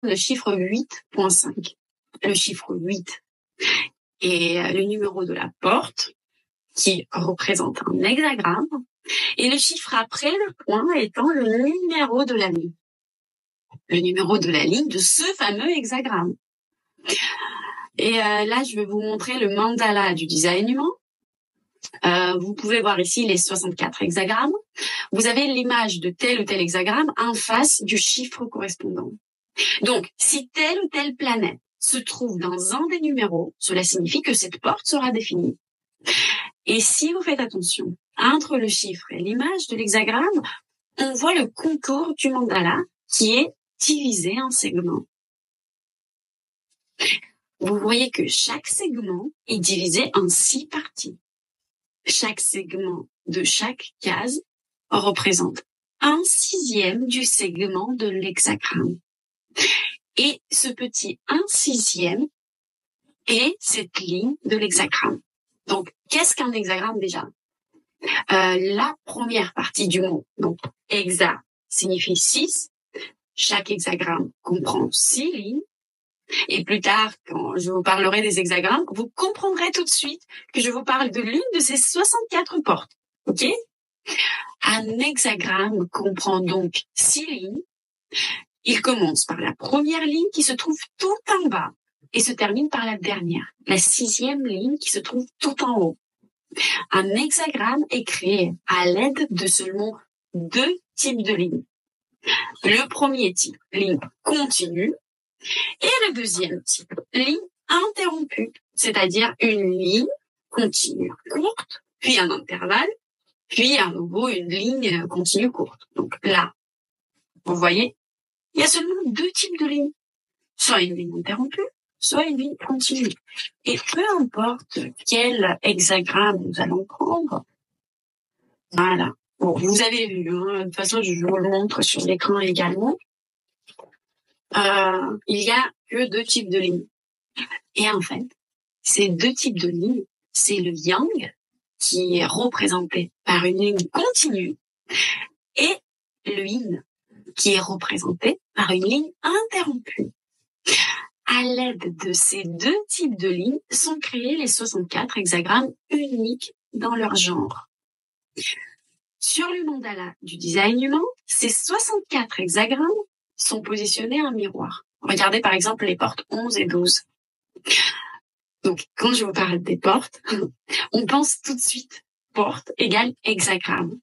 le chiffre 8.5. Le chiffre 8 est le numéro de la porte, qui représente un hexagramme, et le chiffre après le point étant le numéro de la ligne. Le numéro de la ligne de ce fameux hexagramme. Et là, je vais vous montrer le mandala du design humain. Vous pouvez voir ici les 64 hexagrammes. Vous avez l'image de tel ou tel hexagramme en face du chiffre correspondant. Donc, si telle ou telle planète se trouve dans un des numéros, cela signifie que cette porte sera définie. Et si vous faites attention, entre le chiffre et l'image de l'hexagramme, on voit le contour du mandala qui est divisé en segments. Vous voyez que chaque segment est divisé en 6 parties. Chaque segment de chaque case représente 1/6 du segment de l'hexagramme. Et ce petit 1/6 est cette ligne de l'hexagramme. Donc, qu'est-ce qu'un hexagramme déjà? La première partie du mot, donc hexa signifie 6. Chaque hexagramme comprend 6 lignes. Et plus tard, quand je vous parlerai des hexagrammes, vous comprendrez tout de suite que je vous parle de l'une de ces 64 portes. Ok? Un hexagramme comprend donc 6 lignes. Il commence par la première ligne qui se trouve tout en bas et se termine par la dernière, la 6e ligne qui se trouve tout en haut. Un hexagramme est créé à l'aide de seulement 2 types de lignes. Le premier type, ligne continue, et le deuxième type, ligne interrompue, c'est-à-dire une ligne continue courte, puis un intervalle, puis à nouveau une ligne continue courte. Donc là, vous voyez, il y a seulement 2 types de lignes, soit une ligne interrompue, soit une ligne continue. Et peu importe quel hexagramme nous allons prendre, voilà. Bon, vous avez vu, hein, de toute façon, je vous le montre sur l'écran également. Il y a que 2 types de lignes. Et en fait, ces 2 types de lignes, c'est le yang, qui est représenté par une ligne continue, et le yin, qui est représenté par une ligne interrompue. À l'aide de ces 2 types de lignes sont créés les 64 hexagrammes uniques dans leur genre. Sur le mandala du design humain, ces 64 hexagrammes sont positionnés en miroir. Regardez par exemple les portes 11 et 12. Donc, quand je vous parle des portes, on pense tout de suite porte égale hexagramme.